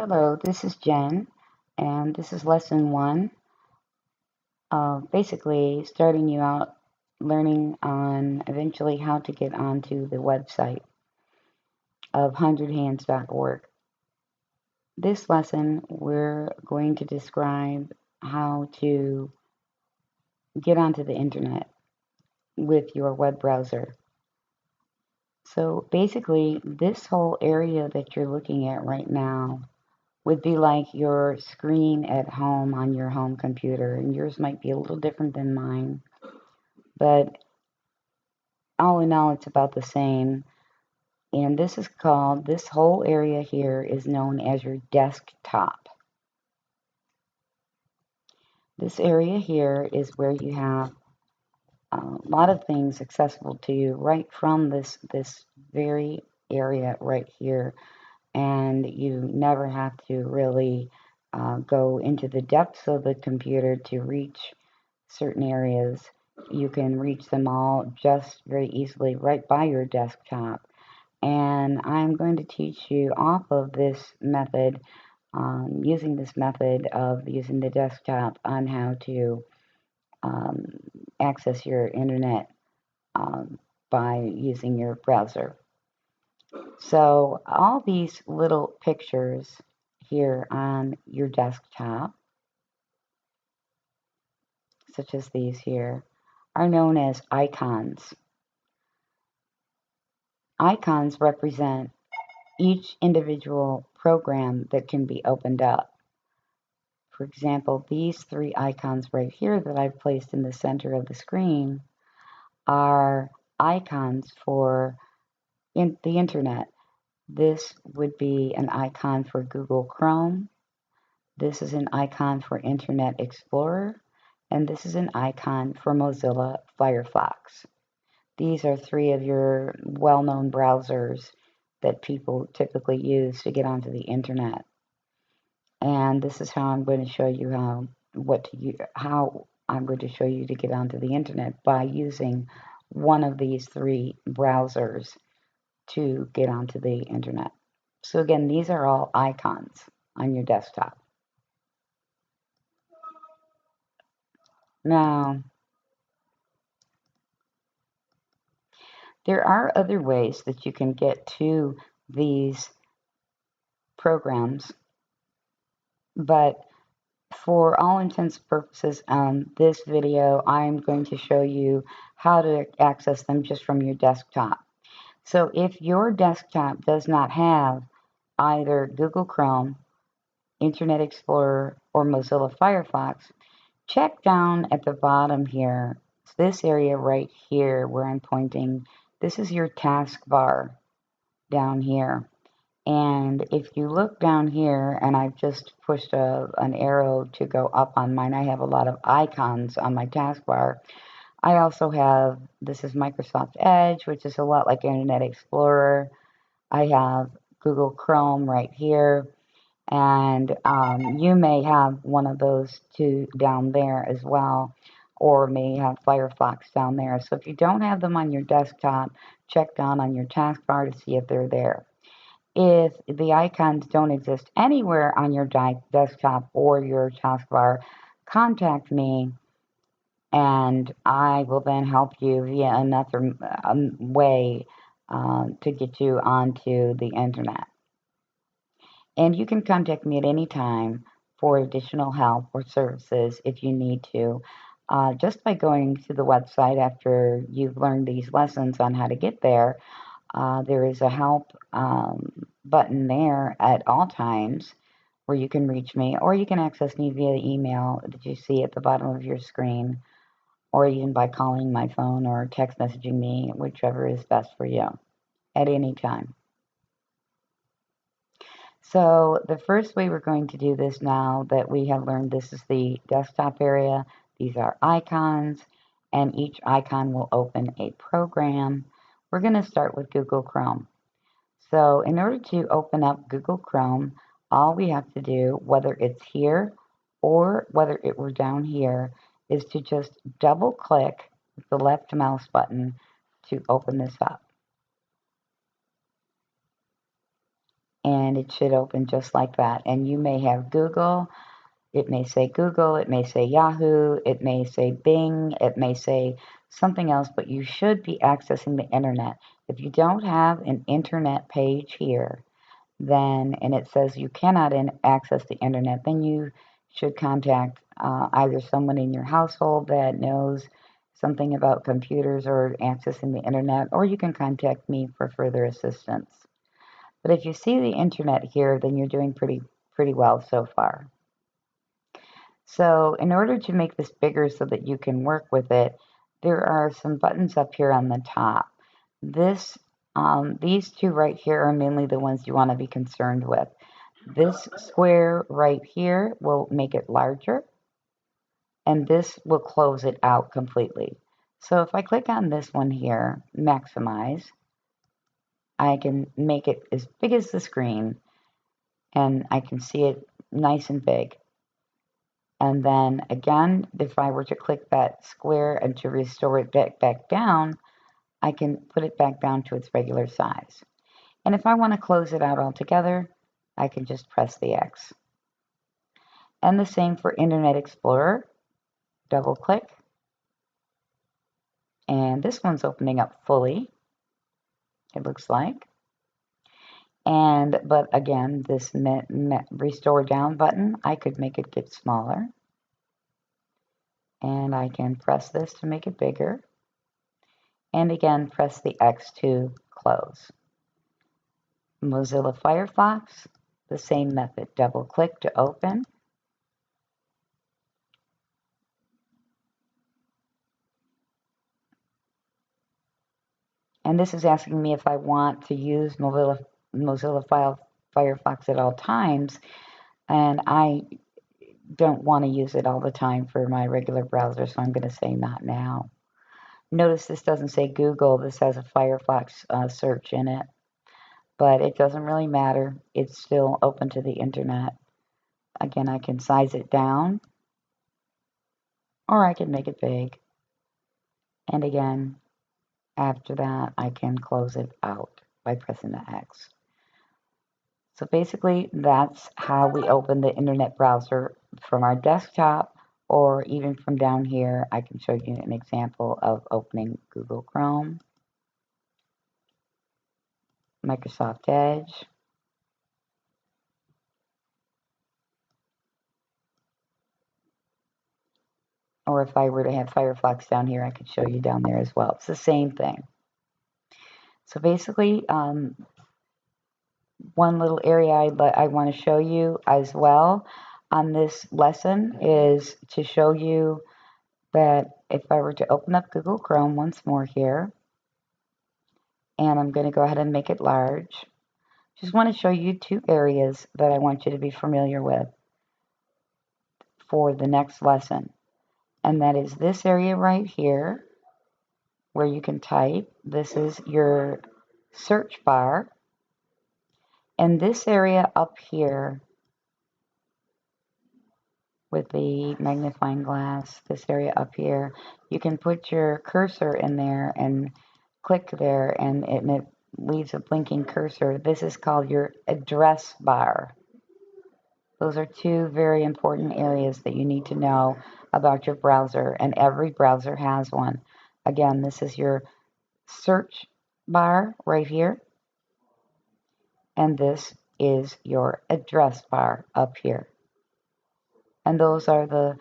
Hello, this is Jen, and this is lesson one. Basically, starting you out learning on eventually how to get onto the website of 100hands.org. This lesson, we're going to describe how to get onto the internet with your web browser. So basically, this whole area that you're looking at right now would be like your screen at home on your home computer, and yours might be a little different than mine, but all in all, it's about the same. And this whole area here is known as your desktop. This area here is where you have a lot of things accessible to you right from this very area right here, and you never have to really go into the depths of the computer to reach certain areas. You can reach them all just very easily right by your desktop. And I'm going to teach you off of this method, using this method of using the desktop on how to um, access your internet by using your browser. So all these little pictures here on your desktop, such as these here, are known as icons. Icons represent each individual program that can be opened up. For example, these three icons right here that I've placed in the center of the screen are icons for the internet. This would be an icon for Google Chrome. This is an icon for Internet Explorer. And this is an icon for Mozilla Firefox. These are three of your well-known browsers that people typically use to get onto the internet. And this is how I'm going to show you how I'm going to show you to get onto the internet by using one of these three browsers to get onto the internet. So again, these are all icons on your desktop. Now, there are other ways that you can get to these programs, but for all intents and purposes on this video, I'm going to show you how to access them just from your desktop. So if your desktop does not have either Google Chrome, Internet Explorer, or Mozilla Firefox, check down at the bottom here. It's this area right here where I'm pointing. This is your taskbar down here. And if you look down here, and I've just pushed an arrow to go up on mine, I have a lot of icons on my taskbar. I also have, this is Microsoft Edge, which is a lot like Internet Explorer. I have Google Chrome right here. And you may have one of those two down there as well, or may have Firefox down there. So if you don't have them on your desktop, check down on your taskbar to see if they're there. If the icons don't exist anywhere on your desktop or your taskbar, contact me and I will then help you via another way to get you onto the internet. And you can contact me at any time for additional help or services if you need to. Just by going to the website after you've learned these lessons on how to get there, there is a help button there at all times where you can reach me, or you can access me via the email that you see at the bottom of your screen, or even by calling my phone or text messaging me, whichever is best for you at any time. So the first way we're going to do this now that we have learned this is the desktop area, these are icons, and each icon will open a program. We're going to start with Google Chrome. So in order to open up Google Chrome, all we have to do, whether it's here or whether it were down here, is to just double click with the left mouse button to open this up. and it should open just like that. And you may have Google. It may say Google, it may say Yahoo, it may say Bing, it may say something else, but you should be accessing the internet. If you don't have an internet page here, then, and it says you cannot access the internet, then you should contact either someone in your household that knows something about computers or accessing the internet, or you can contact me for further assistance. But if you see the internet here, then you're doing pretty well so far. So in order to make this bigger so that you can work with it, there are some buttons up here on the top. These two right here are mainly the ones you want to be concerned with. This square right here will make it larger, and this will close it out completely. So if I click on this one here, maximize, I can make it as big as the screen, and I can see it nice and big. And then again, if I were to click that square and to restore it back down, I can put it back down to its regular size. And if I want to close it out altogether, I can just press the X. And the same for Internet Explorer. Double click. And this one's opening up fully, it looks like. But again, this restore down button, I could make it get smaller. And I can press this to make it bigger. And again, press the X to close. Mozilla Firefox, the same method. Double click to open. And this is asking me if I want to use Mozilla Firefox at all times. And I don't want to use it all the time for my regular browser, so I'm going to say not now. Notice this doesn't say Google. This has a Firefox search in it. But it doesn't really matter. It's still open to the internet. Again, I can size it down, or I can make it big. And again, after that, I can close it out by pressing the X. So basically, that's how we open the internet browser from our desktop, or even from down here. I can show you an example of opening Google Chrome, Microsoft Edge, or if I were to have Firefox down here, I could show you down there as well. It's the same thing. So basically, one little area I want to show you as well on this lesson is to show you that if I were to open up Google Chrome once more here, and I'm going to go ahead and make it large, just want to show you two areas that I want you to be familiar with for the next lesson. And that is this area right here where you can type. This is your search bar. And this area up here with the magnifying glass, this area up here, you can put your cursor in there and click there, and it leaves a blinking cursor. This is called your address bar. Those are two very important areas that you need to know about your browser, and every browser has one. Again, this is your search bar right here, and this is your address bar up here. And those are the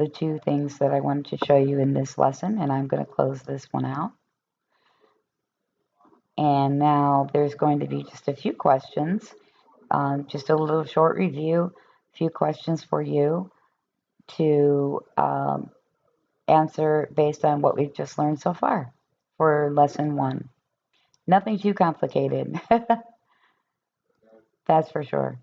two things that I wanted to show you in this lesson, and I'm going to close this one out. And now there's going to be just a few questions, just a little short review, a few questions for you to answer based on what we've just learned so far for lesson 1. Nothing too complicated. That's for sure.